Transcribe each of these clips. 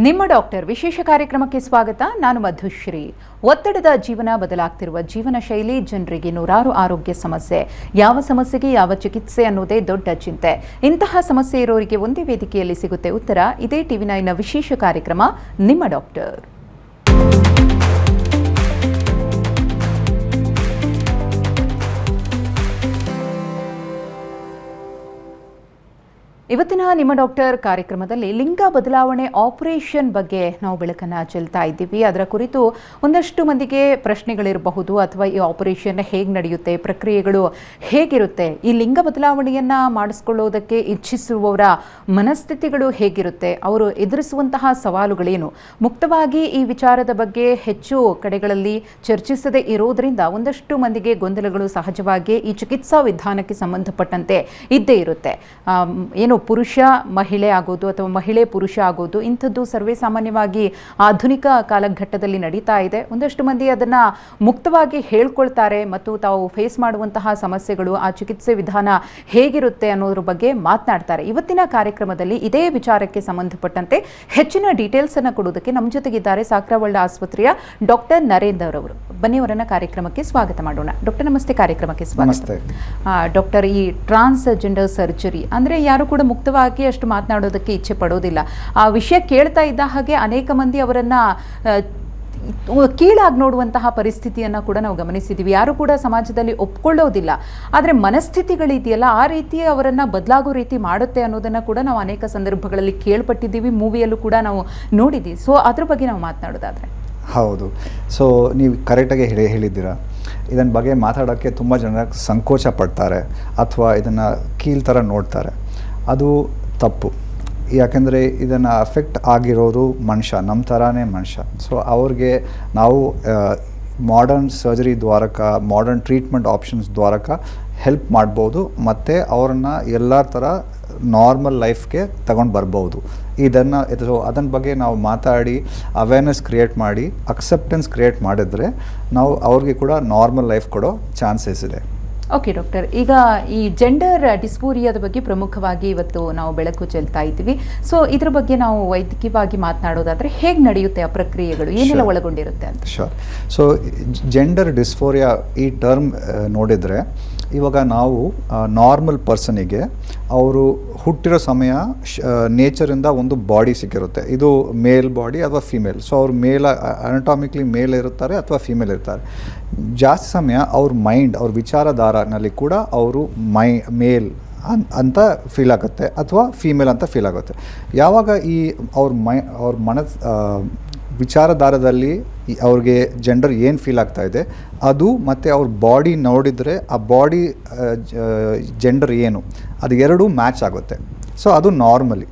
ನಿಮ್ಮ ಡಾಕ್ಟರ್ ವಿಶೇಷ ಕಾರ್ಯಕ್ರಮಕ್ಕೆ ಸ್ವಾಗತ. ನಾನು ಮಧುಶ್ರೀ. ಒತ್ತಡದ ಜೀವನ, ಬದಲಾಗ್ತಿರುವ ಜೀವನ ಶೈಲಿ, ಜನರಿಗೆ ನೂರಾರು ಆರೋಗ್ಯ ಸಮಸ್ಯೆ. ಯಾವ ಸಮಸ್ಯೆಗೆ ಯಾವ ಚಿಕಿತ್ಸೆ ಅನ್ನೋದೇ ದೊಡ್ಡ ಚಿಂತೆ. ಇಂತಹ ಸಮಸ್ಯೆ ಇರೋರಿಗೆ ಒಂದೇ ವೇದಿಕೆಯಲ್ಲಿ ಸಿಗುತ್ತೆ ಉತ್ತರ. ಇದೇ ಟಿವಿ9ನ ವಿಶೇಷ ಕಾರ್ಯಕ್ರಮ ನಿಮ್ಮ ಡಾಕ್ಟರ್. ಇವತ್ತಿನ ನಿಮ್ಮ ಡಾಕ್ಟರ್ ಕಾರ್ಯಕ್ರಮದಲ್ಲಿ ಲಿಂಗ ಬದಲಾವಣೆ ಆಪರೇಷನ್ ಬಗ್ಗೆ ನಾವು ಬೆಳಕನ್ನು ಚೆಲ್ತಾ ಇದ್ದೀವಿ. ಅದರ ಕುರಿತು ಒಂದಷ್ಟು ಮಂದಿಗೆ ಪ್ರಶ್ನೆಗಳಿರಬಹುದು, ಅಥವಾ ಈ ಆಪರೇಷನ್ ಹೇಗೆ ನಡೆಯುತ್ತೆ, ಪ್ರಕ್ರಿಯೆಗಳು ಹೇಗಿರುತ್ತೆ, ಈ ಲಿಂಗ ಬದಲಾವಣೆಯನ್ನು ಮಾಡಿಸ್ಕೊಳ್ಳೋದಕ್ಕೆ ಇಚ್ಛಿಸುವವರ ಮನಸ್ಥಿತಿಗಳು ಹೇಗಿರುತ್ತೆ, ಅವರು ಎದುರಿಸುವಂತಹ ಸವಾಲುಗಳೇನು. ಮುಕ್ತವಾಗಿ ಈ ವಿಚಾರದ ಬಗ್ಗೆ ಹೆಚ್ಚು ಕಡೆಗಳಲ್ಲಿ ಚರ್ಚಿಸದೇ ಇರೋದರಿಂದ ಒಂದಷ್ಟು ಮಂದಿಗೆ ಗೊಂದಲಗಳು ಸಹಜವಾಗಿ ಈ ಚಿಕಿತ್ಸಾ ವಿಧಾನಕ್ಕೆ ಸಂಬಂಧಪಟ್ಟಂತೆ ಇದ್ದೇ ಇರುತ್ತೆ. ಏನು ಪುರುಷ ಮಹಿಳೆ ಆಗೋದು ಅಥವಾ ಮಹಿಳೆ ಪುರುಷ ಆಗೋದು ಇಂಥದ್ದು ಸರ್ವೇ ಸಾಮಾನ್ಯವಾಗಿ ಆಧುನಿಕ ಕಾಲಘಟ್ಟದಲ್ಲಿ ನಡೀತಾ ಇದೆ. ಒಂದಷ್ಟು ಮಂದಿ ಅದನ್ನು ಮುಕ್ತವಾಗಿ ಹೇಳ್ಕೊಳ್ತಾರೆ ಮತ್ತು ತಾವು ಫೇಸ್ ಮಾಡುವಂತಹ ಸಮಸ್ಯೆಗಳು, ಆ ಚಿಕಿತ್ಸೆ ವಿಧಾನ ಹೇಗಿರುತ್ತೆ ಅನ್ನೋದ್ರ ಬಗ್ಗೆ ಮಾತನಾಡ್ತಾರೆ. ಇವತ್ತಿನ ಕಾರ್ಯಕ್ರಮದಲ್ಲಿ ಇದೇ ವಿಚಾರಕ್ಕೆ ಸಂಬಂಧಪಟ್ಟಂತೆ ಹೆಚ್ಚಿನ ಡೀಟೇಲ್ಸ್ ಅನ್ನು ಕೊಡೋದಕ್ಕೆ ನಮ್ಮ ಜೊತೆಗಿದ್ದಾರೆ ಸಾಕ್ರವಳ್ಳ ಆಸ್ಪತ್ರೆಯ ಡಾಕ್ಟರ್ ನರೇಂದರ್ ಅವರು. ಬನ್ನಿ ಅವರನ್ನ ಕಾರ್ಯಕ್ರಮಕ್ಕೆ ಸ್ವಾಗತ ಮಾಡೋಣ. ಡಾಕ್ಟರ್ ನಮಸ್ತೆ, ಕಾರ್ಯಕ್ರಮಕ್ಕೆ ಸ್ವಾಗತ. ಡಾಕ್ಟರ್, ಈ ಟ್ರಾನ್ಸ್ಜೆಂಡರ್ ಸರ್ಜರಿ ಅಂದರೆ ಯಾರು ಕೂಡ ಮುಕ್ತವಾಗಿ ಅಷ್ಟು ಮಾತನಾಡೋದಕ್ಕೆ ಇಚ್ಛೆ ಪಡೋದಿಲ್ಲ. ಆ ವಿಷಯ ಕೇಳ್ತಾ ಇದ್ದ ಹಾಗೆ ಅನೇಕ ಮಂದಿ ಅವರನ್ನು ಕೀಳಾಗಿ ನೋಡುವಂತಹ ಪರಿಸ್ಥಿತಿಯನ್ನು ಕೂಡ ನಾವು ಗಮನಿಸಿದ್ದೀವಿ. ಯಾರು ಕೂಡ ಸಮಾಜದಲ್ಲಿ ಒಪ್ಕೊಳ್ಳೋದಿಲ್ಲ. ಆದರೆ ಮನಸ್ಥಿತಿಗಳಿದೆಯಲ್ಲ, ಆ ರೀತಿ ಅವರನ್ನು ಬದಲಾಗೋ ರೀತಿ ಮಾಡುತ್ತೆ ಅನ್ನೋದನ್ನು ಕೂಡ ನಾವು ಅನೇಕ ಸಂದರ್ಭಗಳಲ್ಲಿ ಕೇಳ್ಪಟ್ಟಿದ್ದೀವಿ, ಮೂವಿಯಲ್ಲೂ ಕೂಡ ನಾವು ನೋಡಿದ್ದೀವಿ. ಸೊ ಅದ್ರ ಬಗ್ಗೆ ನಾವು ಮಾತನಾಡೋದಾದರೆ. ಹೌದು, ಸೊ ನೀವು ಕರೆಕ್ಟಾಗಿ ಹೇಳಿದ್ದೀರಾ. ಇದನ್ನ ಬಗ್ಗೆ ಮಾತಾಡೋಕ್ಕೆ ತುಂಬ ಜನ ಸಂಕೋಚ ಪಡ್ತಾರೆ ಅಥವಾ ಇದನ್ನು ಕೀಳ್ ಥರ ನೋಡ್ತಾರೆ. ಅದು ತಪ್ಪು. ಯಾಕೆಂದರೆ ಇದನ್ನು ಅಫೆಕ್ಟ್ ಆಗಿರೋರು ಮನುಷ್ಯ, ನಮ್ಮ ಥರನೇ ಮನುಷ್ಯ. ಸೊ ಅವ್ರಿಗೆ ನಾವು modern surgery Dwarka, modern treatment options Dwarka help ಮಾಡ್ಬೋದು ಮತ್ತು ಅವ್ರನ್ನ ಎಲ್ಲ ಥರ ನಾರ್ಮಲ್ ಲೈಫ್ಗೆ ತಗೊಂಡು ಬರ್ಬೋದು. ಅದನ್ನ ಬಗ್ಗೆ ನಾವು ಮಾತಾಡಿ ಅವೇರ್ನೆಸ್ ಕ್ರಿಯೇಟ್ ಮಾಡಿ ಅಕ್ಸೆಪ್ಟೆನ್ಸ್ ಕ್ರಿಯೇಟ್ ಮಾಡಿದ್ರೆ ನಾವು ಅವ್ರಿಗೆ ಕೂಡ ನಾರ್ಮಲ್ ಲೈಫ್ ಕೊಡೋ ಚಾನ್ಸಸ್ ಇದೆ. ಓಕೆ ಡಾಕ್ಟರ್, ಈಗ ಈ ಜೆಂಡರ್ ಡಿಸ್ಫೋರಿಯಾದ ಬಗ್ಗೆ ಪ್ರಮುಖವಾಗಿ ಇವತ್ತು ನಾವು ಬೆಳಕು ಚೆಲ್ತಾ ಇದ್ದೀವಿ. ಸೊ ಇದ್ರ ಬಗ್ಗೆ ನಾವು ವೈದ್ಯಕೀಯವಾಗಿ ಮಾತನಾಡೋದಾದರೆ ಹೇಗೆ ನಡೆಯುತ್ತೆ ಆ ಪ್ರಕ್ರಿಯೆಗಳು, ಏನೆಲ್ಲ ಒಳಗೊಂಡಿರುತ್ತೆ ಅಂತ? ಶೋರ್. ಸೊ ಜೆಂಡರ್ ಡಿಸ್ಫೋರಿಯಾ ಈ ಟರ್ಮ್ ನೋಡಿದರೆ, ಇವಾಗ ನಾವು ನಾರ್ಮಲ್ ಪರ್ಸನಿಗೆ ಅವರು ಹುಟ್ಟಿರೋ ಸಮಯ ನೇಚರಿಂದ ಒಂದು ಬಾಡಿ ಸಿಕ್ಕಿರುತ್ತೆ. ಇದು ಮೇಲ್ ಬಾಡಿ ಅಥವಾ ಫಿಮೇಲ್. ಸೊ ಅವ್ರು ಅನಟಾಮಿಕ್ಲಿ ಮೇಲ್ ಇರುತ್ತಾರೆ ಅಥವಾ ಫಿಮೇಲ್ ಇರ್ತಾರೆ. ಜಾಸ್ತಿ ಸಮಯ ಅವ್ರ ಮೈಂಡ್, ಅವ್ರ ವಿಚಾರಧಾರನಲ್ಲಿ ಕೂಡ ಅವರು ಮೇಲ್ ಅಂತ ಫೀಲ್ ಆಗುತ್ತೆ ಅಥವಾ ಫೀಮೇಲ್ ಅಂತ ಫೀಲ್ ಆಗುತ್ತೆ. ಯಾವಾಗ ಈ ಅವ್ರ ವಿಚಾರಧಾರದಲ್ಲಿ ಅವ್ರಿಗೆ ಜೆಂಡರ್ ಏನು ಫೀಲ್ ಆಗ್ತಾ ಇದೆ ಅದು ಮತ್ತು ಅವ್ರ ಬಾಡಿ ನೋಡಿದರೆ ಆ ಬಾಡಿ ಜೆಂಡರ್ ಏನು ಅದು ಎರಡೂ ಮ್ಯಾಚ್ ಆಗುತ್ತೆ. ಸೊ ಅದು ನಾರ್ಮಲಿ.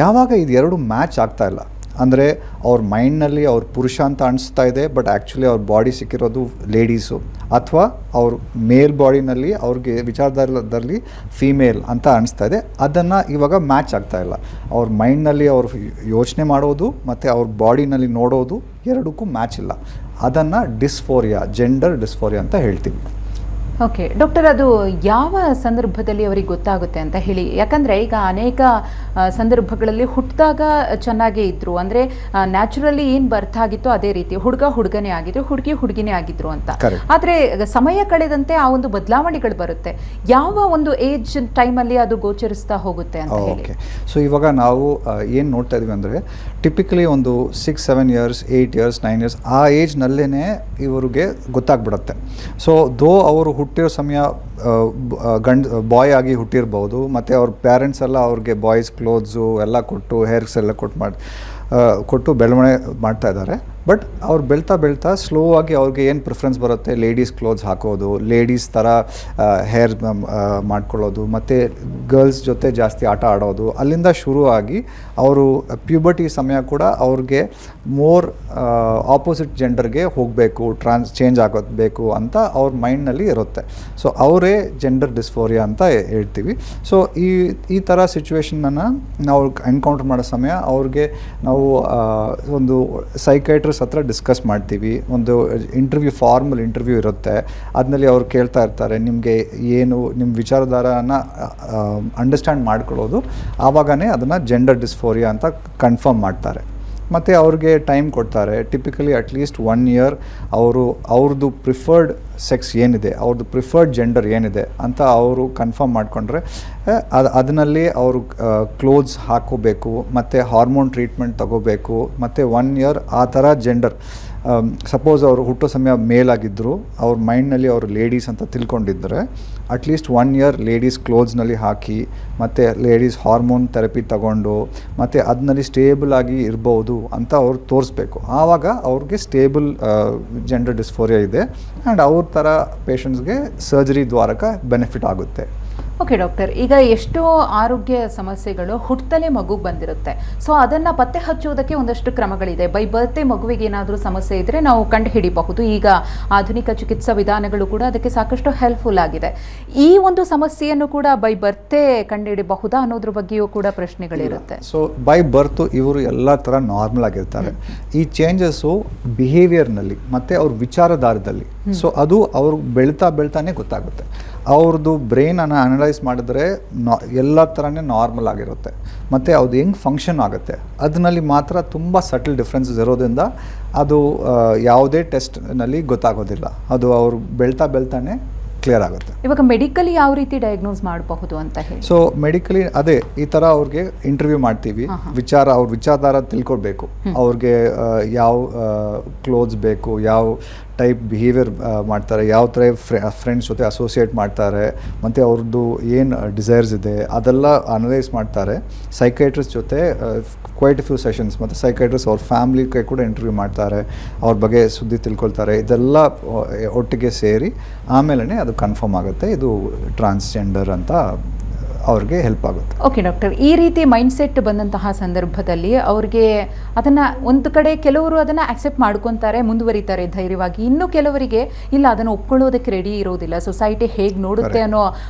ಯಾವಾಗ ಇದು ಎರಡು ಮ್ಯಾಚ್ ಆಗ್ತಾ ಇಲ್ಲ ಅಂದರೆ ಅವ್ರ ಮೈಂಡ್ನಲ್ಲಿ ಅವ್ರ ಪುರುಷ ಅಂತ ಅನಿಸ್ತಾ ಇದೆ, ಬಟ್ ಆ್ಯಕ್ಚುಲಿ ಅವ್ರ ಬಾಡಿ ಸಿಕ್ಕಿರೋದು ಲೇಡೀಸು, ಅಥವಾ ಅವ್ರ ಮೇಲ್ ಬಾಡಿನಲ್ಲಿ ಅವ್ರಿಗೆ ವಿಚಾರದಲ್ಲಿ ಫೀಮೇಲ್ ಅಂತ ಅನಿಸ್ತಾ ಇದೆ, ಅದನ್ನು ಇವಾಗ ಮ್ಯಾಚ್ ಆಗ್ತಾ ಇಲ್ಲ. ಅವ್ರ ಮೈಂಡ್ನಲ್ಲಿ ಅವ್ರು ಯೋಚನೆ ಮಾಡೋದು ಮತ್ತು ಅವ್ರ ಬಾಡಿನಲ್ಲಿ ನೋಡೋದು ಎರಡಕ್ಕೂ ಮ್ಯಾಚ್ ಇಲ್ಲ. ಅದನ್ನು ಡಿಸ್ಫೋರಿಯಾ, ಜೆಂಡರ್ ಡಿಸ್ಫೋರಿಯಾ ಅಂತ ಹೇಳ್ತೀವಿ. ಓಕೆ ಡಾಕ್ಟರ್, ಅದು ಯಾವ ಸಂದರ್ಭದಲ್ಲಿ ಅವರಿಗೆ ಗೊತ್ತಾಗುತ್ತೆ ಅಂತ ಹೇಳಿ? ಯಾಕಂದರೆ ಈಗ ಅನೇಕ ಸಂದರ್ಭಗಳಲ್ಲಿ ಹುಟ್ಟಿದಾಗ ಚೆನ್ನಾಗೇ ಇದ್ದರು, ಅಂದರೆ ನ್ಯಾಚುರಲಿ ಏನು ಬರ್ತ್ ಆಗಿತ್ತು ಅದೇ ರೀತಿ, ಹುಡುಗ ಹುಡುಗನೇ ಆಗಿದ್ರು, ಹುಡುಗಿ ಹುಡುಗಿನೇ ಆಗಿದ್ರು ಅಂತ. ಆದರೆ ಸಮಯ ಕಳೆದಂತೆ ಆ ಒಂದು ಬದಲಾವಣೆಗಳು ಬರುತ್ತೆ. ಯಾವ ಒಂದು ಏಜ್ ಟೈಮಲ್ಲಿ ಅದು ಗೋಚರಿಸ್ತಾ ಹೋಗುತ್ತೆ ಅಂತ ಹೇಳಿ? ಓಕೆ, ಸೊ ಇವಾಗ ನಾವು ಏನು ನೋಡ್ತಾ ಇದೀವಿ ಅಂದರೆ ಟಿಪಿಕಲಿ ಒಂದು 6-7 ಇಯರ್ಸ್, 8 ಇಯರ್ಸ್, 9 ಇಯರ್ಸ್ ಆ ಏಜ್ನಲ್ಲೇ ಇವರಿಗೆ ಗೊತ್ತಾಗ್ಬಿಡುತ್ತೆ. ಸೊ ಅವರು ಹುಟ್ಟಿರೋ ಸಮಯ ಬಾಯ್ ಆಗಿ ಹುಟ್ಟಿರ್ಬೋದು ಮತ್ತು ಅವ್ರ ಪೇರೆಂಟ್ಸ್ ಎಲ್ಲ ಅವ್ರಿಗೆ ಬಾಯ್ಸ್ ಕ್ಲೋತ್ಸು ಎಲ್ಲ ಕೊಟ್ಟು, ಹೇರ್ಸ್ ಎಲ್ಲ ಕೊಟ್ಟು ಬೆಳವಣಿಗೆ ಮಾಡ್ತಾ ಇದ್ದಾರೆ. ಬಟ್ ಅವ್ರು ಬೆಳ್ತಾ ಸ್ಲೋ ಆಗಿ ಅವ್ರಿಗೆ ಏನು ಪ್ರಿಫರೆನ್ಸ್ ಬರುತ್ತೆ, ಲೇಡೀಸ್ ಕ್ಲೋತ್ಸ್ ಹಾಕೋದು, ಲೇಡೀಸ್ ಥರ ಹೇರ್ ಮಾಡ್ಕೊಳ್ಳೋದು ಮತ್ತು ಗರ್ಲ್ಸ್ ಜೊತೆ ಜಾಸ್ತಿ ಆಟ ಆಡೋದು, ಅಲ್ಲಿಂದ ಶುರುವಾಗಿ ಅವರು ಪ್ಯೂಬರ್ಟಿ ಸಮಯ ಕೂಡ ಅವ್ರಿಗೆ ಮೋರ್ ಆಪೋಸಿಟ್ ಜೆಂಡರ್ಗೆ ಹೋಗಬೇಕು, ಚೇಂಜ್ ಆಗೋದು ಅಂತ ಅವ್ರ ಮೈಂಡ್ನಲ್ಲಿ ಇರುತ್ತೆ. ಸೊ ಅವರೇ ಜೆಂಡರ್ ಡಿಸ್ಫೋರಿಯಾ ಅಂತ ಹೇಳ್ತೀವಿ. ಸೊ ಈ ಥರ ಸಿಚುವೇಶನನ್ನು ನಾವು ಎನ್ಕೌಂಟರ್ ಮಾಡೋ ಸಮಯ ಅವ್ರಿಗೆ ನಾವು ಒಂದು ಸೈಕೈಟ್ರಿಸ್ಟ್ ಹತ್ರ ಡಿಸ್ಕಸ್ ಮಾಡ್ತೀವಿ. ಒಂದು ಫಾರ್ಮಲ್ ಇಂಟರ್ವ್ಯೂ ಇರುತ್ತೆ. ಅದರಲ್ಲಿ ಅವ್ರು ಕೇಳ್ತಾ ಇರ್ತಾರೆ, ನಿಮಗೆ ಏನು ನಿಮ್ಮ ವಿಚಾರಧಾರನ ಅಂಡರ್ಸ್ಟ್ಯಾಂಡ್ ಮಾಡ್ಕೊಳ್ಳೋದು, ಆವಾಗನೇ ಅದನ್ನು ಜೆಂಡರ್ ಡಿಸ್ಫೋರಿಯಾ ಅಂತ ಕನ್ಫರ್ಮ್ ಮಾಡ್ತಾರೆ. ಮತ್ತು ಅವ್ರಿಗೆ ಟೈಮ್ ಕೊಡ್ತಾರೆ. ಟಿಪಿಕಲಿ ಅಟ್ಲೀಸ್ಟ್ 1 ಇಯರ್ ಅವ್ರದ್ದು ಪ್ರಿಫರ್ಡ್ ಸೆಕ್ಸ್ ಏನಿದೆ, ಅವ್ರದ್ದು ಪ್ರಿಫರ್ಡ್ ಜೆಂಡರ್ ಏನಿದೆ ಅಂತ ಅವರು ಕನ್ಫರ್ಮ್ ಮಾಡಿಕೊಂಡ್ರೆ ಅದರಲ್ಲಿ ಅವರು ಕ್ಲೋತ್ಸ್ ಹಾಕೋಬೇಕು ಮತ್ತು ಹಾರ್ಮೋನ್ ಟ್ರೀಟ್ಮೆಂಟ್ ತಗೋಬೇಕು ಮತ್ತು 1 ಇಯರ್ ಆ ಥರ ಜೆಂಡರ್ ಸಪೋಸ್ ಅವರು ಹುಟ್ಟೋ ಸಮಯ ಮೇಲಾಗಿದ್ದರು, ಅವ್ರ ಮೈಂಡ್ನಲ್ಲಿ ಅವರು ಲೇಡೀಸ್ ಅಂತ ತಿಳ್ಕೊಂಡಿದ್ದರೆ ಅಟ್ಲೀಸ್ಟ್ 1 ಇಯರ್ ಲೇಡೀಸ್ ಕ್ಲೋತ್ಸ್ನಲ್ಲಿ ಹಾಕಿ ಮತ್ತು ಲೇಡೀಸ್ ಹಾರ್ಮೋನ್ ಥೆರಪಿ ತಗೊಂಡು ಮತ್ತು ಅದರಲ್ಲಿ ಸ್ಟೇಬಲ್ ಆಗಿ ಇರ್ಬೋದು ಅಂತ ಅವ್ರು ತೋರಿಸ್ಬೇಕು. ಆವಾಗ ಅವ್ರಿಗೆ ಸ್ಟೇಬಲ್ ಜೆಂಡರ್ ಡಿಸ್ಫೋರಿಯಾ ಇದೆ ಆ್ಯಂಡ್ ಅವ್ರ ಥರ ಪೇಷಂಟ್ಸ್ಗೆ ಸರ್ಜರಿ ದ್ವಾರಕ ಬೆನಿಫಿಟ್ ಆಗುತ್ತೆ. ಓಕೆ ಡಾಕ್ಟರ್, ಈಗ ಎಷ್ಟೋ ಆರೋಗ್ಯ ಸಮಸ್ಯೆಗಳು ಹುಟ್ಟಲೇ ಮಗುಗೆ ಬಂದಿರುತ್ತೆ. ಸೊ ಅದನ್ನು ಪತ್ತೆ ಹಚ್ಚುವುದಕ್ಕೆ ಒಂದಷ್ಟು ಕ್ರಮಗಳಿದೆ. ಬೈ ಬರ್ತೆ ಮಗುವಿಗೆ ಏನಾದರೂ ಸಮಸ್ಯೆ ಇದ್ದರೆ ನಾವು ಕಂಡುಹಿಡಿಯಬಹುದು. ಈಗ ಆಧುನಿಕ ಚಿಕಿತ್ಸಾ ವಿಧಾನಗಳು ಕೂಡ ಅದಕ್ಕೆ ಸಾಕಷ್ಟು ಹೆಲ್ಪ್ಫುಲ್ ಆಗಿದೆ. ಈ ಒಂದು ಸಮಸ್ಯೆಯನ್ನು ಕೂಡ ಬೈ ಬರ್ತೆ ಕಂಡುಹಿಡಿಯಬಹುದಾ ಅನ್ನೋದ್ರ ಬಗ್ಗೆಯೂ ಕೂಡ ಪ್ರಶ್ನೆಗಳಿರುತ್ತೆ. ಸೊ ಬೈ ಬರ್ತು ಇವರು ಎಲ್ಲ ಥರ ನಾರ್ಮಲ್ ಆಗಿರ್ತಾರೆ. ಈ ಚೇಂಜಸ್ಸು ಬಿಹೇವಿಯರ್ನಲ್ಲಿ ಮತ್ತು ಅವ್ರ ವಿಚಾರಧಾರದಲ್ಲಿ, ಸೊ ಅದು ಅವ್ರು ಬೆಳ್ತಾನೆ ಗೊತ್ತಾಗುತ್ತೆ. ಅವ್ರದ್ದು ಬ್ರೈನನ್ನು ಅನಲೈಸ್ ಮಾಡಿದ್ರೆ ಎಲ್ಲ ಥರನೇ ನಾರ್ಮಲ್ ಆಗಿರುತ್ತೆ ಮತ್ತು ಅದು ಹೆಂಗೆ ಫಂಕ್ಷನ್ ಆಗುತ್ತೆ ಅದರಲ್ಲಿ ಮಾತ್ರ ತುಂಬ ಸಟಲ್ ಡಿಫ್ರೆನ್ಸಸ್ ಇರೋದ್ರಿಂದ ಅದು ಯಾವುದೇ ಟೆಸ್ಟ್ನಲ್ಲಿ ಗೊತ್ತಾಗೋದಿಲ್ಲ. ಅದು ಅವರು ಬೆಳ್ತಾನೆ ಕ್ಲಿಯರ್ ಆಗುತ್ತೆ. ಇವಾಗ ಮೆಡಿಕಲಿ ಯಾವ ರೀತಿ ಡಯಾಗ್ನೋಸ್ ಮಾಡಬಹುದು ಅಂತ ಹೇಳಿ? ಸೊ ಮೆಡಿಕಲಿ ಅದೇ ಈ ಥರ ಅವ್ರಿಗೆ ಇಂಟರ್ವ್ಯೂ ಮಾಡ್ತೀವಿ. ಅವ್ರ ವಿಚಾರಧಾರ ತಿಳ್ಕೊಳ್ಬೇಕು. ಅವ್ರಿಗೆ ಯಾವ ಕ್ಲೋತ್ಸ್ ಬೇಕು, ಯಾವ ಟೈಪ್ ಬಿಹೇವಿಯರ್ ಮಾಡ್ತಾರೆ, ಯಾವ ಥರ ಫ್ರೆಂಡ್ಸ್ ಜೊತೆ ಅಸೋಸಿಯೇಟ್ ಮಾಡ್ತಾರೆ ಮತ್ತು ಅವ್ರದ್ದು ಏನು ಡಿಸೈರ್ಸ್ ಇದೆ ಅದೆಲ್ಲ ಅನಲೈಸ್ ಮಾಡ್ತಾರೆ. ಸೈಕೈಟ್ರಿಸ್ಟ್ ಜೊತೆ ಕ್ವೈಟ್ ಫ್ಯೂ ಸೆಷನ್ಸ್ ಮತ್ತು ಸೈಕೈಟ್ರಿಸ್ಟ್ ಅವ್ರ ಫ್ಯಾಮ್ಲಿ ಕೂಡ ಇಂಟರ್ವ್ಯೂ ಮಾಡ್ತಾರೆ, ಅವ್ರ ಬಗ್ಗೆ ಸುದ್ದಿ ತಿಳ್ಕೊಳ್ತಾರೆ. ಇದೆಲ್ಲ ಒಟ್ಟಿಗೆ ಸೇರಿ ಆಮೇಲೆ ಅದು ಕನ್ಫರ್ಮ್ ಆಗುತ್ತೆ ಇದು ಟ್ರಾನ್ಸ್ಜೆಂಡರ್ ಅಂತ ಅವ್ರಿಗೆ ಹೆಲ್ಪ್ ಆಗುತ್ತೆ. ಓಕೆ ಡಾಕ್ಟರ್, ಈ ರೀತಿ ಮೈಂಡ್ಸೆಟ್ ಬಂದಂತಹ ಸಂದರ್ಭದಲ್ಲಿ ಅವ್ರಿಗೆ ಅದನ್ನು ಒಂದು ಕಡೆ ಕೆಲವರು ಅದನ್ನು ಆಕ್ಸೆಪ್ಟ್ ಮಾಡ್ಕೊತಾರೆ, ಮುಂದುವರಿತಾರೆ ಧೈರ್ಯವಾಗಿ. ಇನ್ನು ಕೆಲವರಿಗೆ ಇಲ್ಲ, ಅದನ್ನು ಒಪ್ಕೊಳ್ಳೋದಕ್ಕೆ ರೆಡಿ ಇರೋದಿಲ್ಲ, ಸೊಸೈಟಿ ಹೇಗೆ ನೋಡುತ್ತೆ ಅನ್ನೋ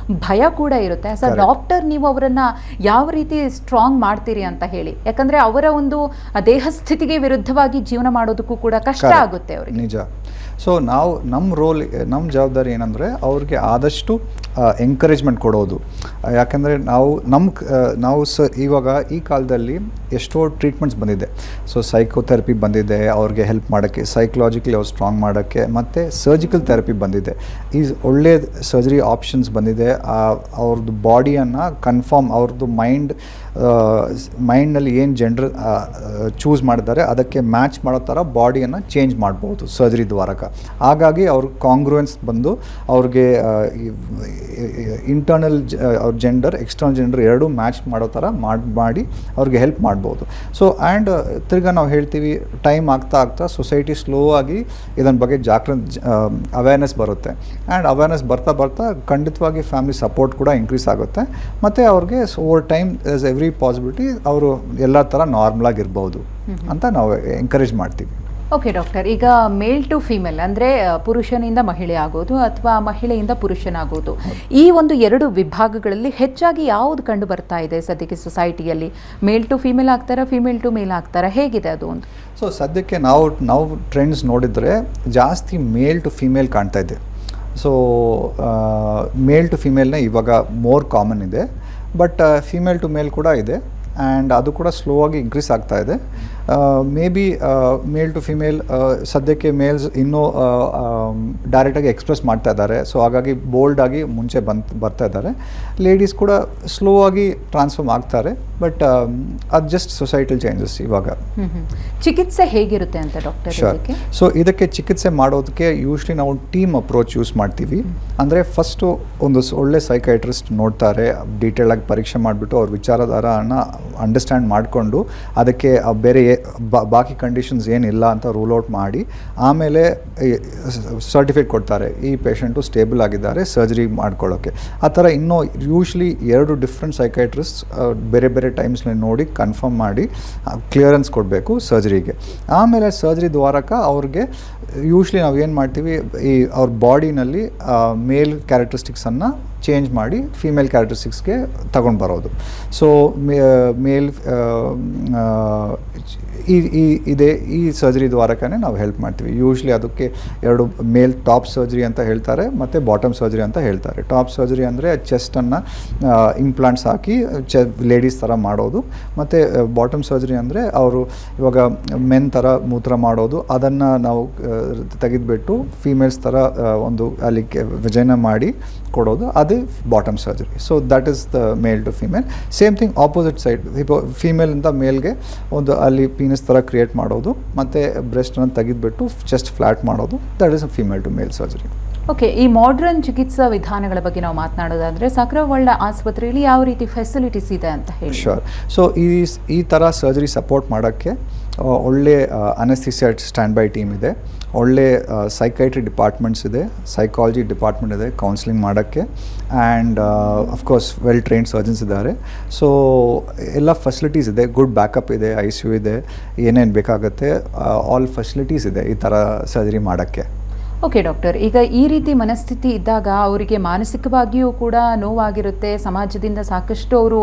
ಭಯ ಕೂಡ ಇರುತ್ತೆ. ಆಸ್ ಅ ಡಾಕ್ಟರ್ ನೀವು ಅವರನ್ನು ಯಾವ ರೀತಿ ಸ್ಟ್ರಾಂಗ್ ಮಾಡ್ತೀರಿ ಅಂತ ಹೇಳಿ, ಯಾಕಂದರೆ ಅವರ ಒಂದು ದೇಹಸ್ಥಿತಿಗೆ ವಿರುದ್ಧವಾಗಿ ಜೀವನ ಮಾಡೋದಕ್ಕೂ ಕೂಡ ಕಷ್ಟ ಆಗುತ್ತೆ ಅವರಿಗೆ. ನಿಜ. ಸೊ ನಮ್ಮ ಜವಾಬ್ದಾರಿ ಏನಂದರೆ ಅವ್ರಿಗೆ ಆದಷ್ಟು ಎಂಕರೇಜ್ಮೆಂಟ್ ಕೊಡೋದು. ಯಾಕೆಂದರೆ ನಾವು ಇವಾಗ ಈ ಕಾಲದಲ್ಲಿ ಎಷ್ಟೋ ಟ್ರೀಟ್ಮೆಂಟ್ಸ್ ಬಂದಿದೆ. ಸೊ ಸೈಕೋಥೆರಪಿ ಬಂದಿದೆ ಅವ್ರಿಗೆ ಹೆಲ್ಪ್ ಮಾಡೋಕ್ಕೆ, ಸೈಕಲಾಜಿಕಲಿ ಅವ್ರು ಸ್ಟ್ರಾಂಗ್ ಮಾಡೋಕ್ಕೆ, ಮತ್ತು ಸರ್ಜಿಕಲ್ ಥೆರಪಿ ಬಂದಿದೆ. ಈ ಒಳ್ಳೆ ಸರ್ಜರಿ ಆಪ್ಷನ್ಸ್ ಬಂದಿದೆ. ಅವ್ರದ್ದು ಬಾಡಿಯನ್ನು ಕನ್ಫರ್ಮ್, ಅವ್ರದ್ದು ಮೈಂಡ್ನಲ್ಲಿ ಏನು ಜೆಂಡರ್ ಚೂಸ್ ಮಾಡಿದ್ದಾರೆ ಅದಕ್ಕೆ ಮ್ಯಾಚ್ ಮಾಡೋ ಥರ ಬಾಡಿಯನ್ನು ಚೇಂಜ್ ಮಾಡ್ಬೋದು ಸರ್ಜರಿ ದ್ವಾರಕ. ಹಾಗಾಗಿ ಅವ್ರ ಕಾಂಗ್ರುಯೆನ್ಸ್ ಬಂದು ಅವ್ರಿಗೆ ಇಂಟರ್ನಲ್ ಅವ್ರ ಜೆಂಡರ್, ಎಕ್ಸ್ಟರ್ನಲ್ ಜೆಂಡರ್ ಎರಡೂ ಮ್ಯಾಚ್ ಮಾಡೋ ಥರ ಮಾಡಿ ಅವ್ರಿಗೆ ಹೆಲ್ಪ್ ಮಾಡ್ಬೋದು. ಸೊ ಆ್ಯಂಡ್ ತಿರ್ಗಾ ನಾವು ಹೇಳ್ತೀವಿ, ಟೈಮ್ ಆಗ್ತಾ ಸೊಸೈಟಿ ಸ್ಲೋ ಆಗಿ ಇದನ್ನ ಬಗ್ಗೆ ಅವೇರ್ನೆಸ್ ಬರುತ್ತೆ. ಆ್ಯಂಡ್ ಅವೇರ್ನೆಸ್ ಬರ್ತಾ ಖಂಡಿತವಾಗಿ ಫ್ಯಾಮಿಲಿ ಸಪೋರ್ಟ್ ಕೂಡ ಇನ್ಕ್ರೀಸ್ ಆಗುತ್ತೆ. ಮತ್ತು ಅವ್ರಿಗೆ over time is every possibility ಅವರು ಎಲ್ಲ ಥರ ನಾರ್ಮಲ್ ಆಗಿರ್ಬೋದು ಅಂತ ನಾವು ಎಂಕರೇಜ್ ಮಾಡ್ತೀವಿ. ಓಕೆ ಡಾಕ್ಟರ್, ಈಗ ಮೇಲ್ ಟು ಫೀಮೇಲ್ ಅಂದರೆ ಪುರುಷನಿಂದ ಮಹಿಳೆ ಆಗೋದು ಅಥವಾ ಮಹಿಳೆಯಿಂದ ಪುರುಷನಾಗೋದು, ಈ ಒಂದು 2 ವಿಭಾಗಗಳಲ್ಲಿ ಹೆಚ್ಚಾಗಿ ಯಾವುದು ಕಂಡು ಬರ್ತಾ ಇದೆ ಸದ್ಯಕ್ಕೆ ಸೊಸೈಟಿಯಲ್ಲಿ? ಮೇಲ್ ಟು ಫೀಮೇಲ್ ಆಗ್ತಾರಾ, ಫೀಮೇಲ್ ಟು ಮೇಲ್ ಆಗ್ತಾರಾ, ಹೇಗಿದೆ ಅದು ಒಂದು? ಸೊ ಸದ್ಯಕ್ಕೆ ನಾವು ಟ್ರೆಂಡ್ಸ್ ನೋಡಿದರೆ ಜಾಸ್ತಿ ಮೇಲ್ ಟು ಫೀಮೇಲ್ ಕಾಣ್ತಾ ಇದೆ. ಸೊ ಮೇಲ್ ಟು ಫೀಮೇಲ್ನೇ ಇವಾಗ ಮೋರ್ ಕಾಮನ್ ಇದೆ. ಬಟ್ ಫೀಮೇಲ್ ಟು ಮೇಲ್ ಕೂಡ ಇದೆ ಆ್ಯಂಡ್ ಅದು ಕೂಡ ಸ್ಲೋ ಆಗಿ ಇನ್ಕ್ರೀಸ್ ಆಗ್ತಾ ಇದೆ. Maybe male to female ಸದ್ಯಕ್ಕೆ ಮೇಲ್ಸ್ ಇನ್ನೂ ಡೈರೆಕ್ಟಾಗಿ ಎಕ್ಸ್ಪ್ರೆಸ್ ಮಾಡ್ತಾ ಇದ್ದಾರೆ. ಸೊ ಹಾಗಾಗಿ ಬೋಲ್ಡಾಗಿ ಮುಂಚೆ ಬರ್ತಾ ಇದ್ದಾರೆ. ಲೇಡೀಸ್ ಕೂಡ ಸ್ಲೋ ಆಗಿ ಟ್ರಾನ್ಸ್ಫಾರ್ಮ್ ಆಗ್ತಾರೆ. ಬಟ್ ಅದು ಜಸ್ಟ್ ಸೊಸೈಟಲ್ ಚೇಂಜಸ್ ಇವಾಗ. ಚಿಕಿತ್ಸೆ ಹೇಗಿರುತ್ತೆ ಅಂತ ಡಾಕ್ಟರ್? ಶೋರ್. ಸೊ ಇದಕ್ಕೆ ಚಿಕಿತ್ಸೆ ಮಾಡೋದಕ್ಕೆ ಯೂಶ್ವಲಿ ನಾವು ಟೀಮ್ ಅಪ್ರೋಚ್ ಯೂಸ್ ಮಾಡ್ತೀವಿ. ಅಂದರೆ ಫಸ್ಟು ಒಂದು ಒಳ್ಳೆ ಸೈಕೈಟ್ರಿಸ್ಟ್ ನೋಡ್ತಾರೆ, ಡೀಟೇಲಾಗಿ ಪರೀಕ್ಷೆ ಮಾಡಿಬಿಟ್ಟು ಅವ್ರ ವಿಚಾರಧಾರನ ಅಂಡರ್ಸ್ಟ್ಯಾಂಡ್ ಮಾಡಿಕೊಂಡು ಅದಕ್ಕೆ ಬೇರೆ ಬಾಕಿ ಕಂಡೀಷನ್ಸ್ ಏನಿಲ್ಲ ಅಂತ ರೂಲ್ ಔಟ್ ಮಾಡಿ ಆಮೇಲೆ ಸರ್ಟಿಫಿಕೇಟ್ ಕೊಡ್ತಾರೆ, ಈ ಪೇಷಂಟು ಸ್ಟೇಬಲ್ ಆಗಿದ್ದಾರೆ ಸರ್ಜರಿ ಮಾಡ್ಕೊಳ್ಳೋಕ್ಕೆ. ಆ ಥರ ಇನ್ನೂ ಯೂಶ್ವಲಿ 2 ಡಿಫ್ರೆಂಟ್ ಸೈಕೈಟ್ರಿಸ್ಟ್ ಬೇರೆ ಬೇರೆ ಟೈಮ್ಸ್ನಲ್ಲಿ ನೋಡಿ ಕನ್ಫರ್ಮ್ ಮಾಡಿ ಕ್ಲಿಯರೆನ್ಸ್ ಕೊಡಬೇಕು ಸರ್ಜರಿಗೆ. ಆಮೇಲೆ ಸರ್ಜರಿ ದ್ವಾರಕ ಅವ್ರಿಗೆ ಯೂಶ್ವಲಿ ನಾವು ಏನು ಮಾಡ್ತೀವಿ, ಈ ಅವ್ರ ಬಾಡಿನಲ್ಲಿ ಮೇಲ್ ಕ್ಯಾರೆಕ್ಟರಿಸ್ಟಿಕ್ಸನ್ನು ಚೇಂಜ್ ಮಾಡಿ ಫೀಮೇಲ್ ಕ್ಯಾರೆಕ್ಟರಿಸ್ಟಿಕ್ಸ್ಗೆ ತಗೊಂಡು ಬರೋದು. ಸೊ ಮೇಲ್ ಈ ಸರ್ಜರಿ ದ್ವಾರಕನೇ ನಾವು ಹೆಲ್ಪ್ ಮಾಡ್ತೀವಿ. ಯೂಶ್ವಲಿ ಅದಕ್ಕೆ ಎರಡು ಮೇಲ್ ಟಾಪ್ ಸರ್ಜರಿ ಅಂತ ಹೇಳ್ತಾರೆ ಮತ್ತು ಬಾಟಮ್ ಸರ್ಜರಿ ಅಂತ ಹೇಳ್ತಾರೆ. ಟಾಪ್ ಸರ್ಜರಿ ಅಂದರೆ ಚೆಸ್ಟನ್ನು ಇಂಪ್ಲಾಂಟ್ಸ್ ಹಾಕಿ ಲೇಡೀಸ್ ಥರ ಮಾಡೋದು, ಮತ್ತು ಬಾಟಮ್ ಸರ್ಜರಿ ಅಂದರೆ ಅವರು ಇವಾಗ ಮೆನ್ ಥರ ಮೂತ್ರ ಮಾಡೋದು, ಅದನ್ನು ನಾವು ತೆಗೆದುಬಿಟ್ಟು ಫೀಮೇಲ್ಸ್ ಥರ ಒಂದು ಅಲ್ಲಿ ವಿಜಯನ ಮಾಡಿ ಕೊಡೋದು, ಅದೇ bottom surgery. So that is the male to female. Same thing opposite side, ಫೀಮೇಲಿಂದ ಮೇಲ್ಗೆ ಒಂದು ಅಲ್ಲಿ ಪೀನಸ್ ಥರ ಕ್ರಿಯೇಟ್ ಮಾಡೋದು ಮತ್ತು ಬ್ರೆಸ್ಟನ್ನು ತೆಗೆದುಬಿಟ್ಟು ಚೆಸ್ಟ್ ಫ್ಲ್ಯಾಟ್ ಮಾಡೋದು, that is a female to male surgery. Okay, ಈ ಮಾಡ್ರನ್ ಚಿಕಿತ್ಸಾ ವಿಧಾನಗಳ ಬಗ್ಗೆ ನಾವು ಮಾತನಾಡೋದಾದರೆ ಸಕ್ರವಳ್ಳ ಆಸ್ಪತ್ರೆಯಲ್ಲಿ ಯಾವ ರೀತಿ ಫೆಸಿಲಿಟೀಸ್ ಇದೆ ಅಂತ ಹೇಳಿ? ಶೋರ್. ಸೊ ಈ ಥರ ಸರ್ಜರಿ ಸಪೋರ್ಟ್ ಮಾಡೋಕ್ಕೆ ಒಳ್ಳೆ ಅನೆಸ್ಥಿಸಿಯಾ ಸ್ಟ್ಯಾಂಡ್ ಬೈ ಟೀಮ್ ಇದೆ, ಒಳ್ಳೆ ಸೈಕೈಟ್ರಿ ಡಿಪಾರ್ಟ್ಮೆಂಟ್ಸ್ ಇದೆ, ಸೈಕಾಲಜಿ ಡಿಪಾರ್ಟ್ಮೆಂಟ್ ಇದೆ ಕೌನ್ಸಿಲಿಂಗ್ ಮಾಡೋಕ್ಕೆ, and of course well trained surgeons ಇದ್ದಾರೆ. ಸೊ ಎಲ್ಲ ಫೆಸಿಲಿಟೀಸ್ ಇದೆ, ಗುಡ್ ಬ್ಯಾಕಪ್ ಇದೆ, ICU ಇದೆ, ಏನೇನು ಬೇಕಾಗುತ್ತೆ ಆಲ್ ಫೆಸಿಲಿಟೀಸ್ ಇದೆ ಈ ಥರ ಸರ್ಜರಿ ಮಾಡೋಕ್ಕೆ. ಓಕೆ ಡಾಕ್ಟರ್, ಈಗ ಈ ರೀತಿ ಮನಸ್ಥಿತಿ ಇದ್ದಾಗ ಅವರಿಗೆ ಮಾನಸಿಕವಾಗಿಯೂ ಕೂಡ ನೋವಾಗಿರುತ್ತೆ, ಸಮಾಜದಿಂದ ಸಾಕಷ್ಟು ಅವರು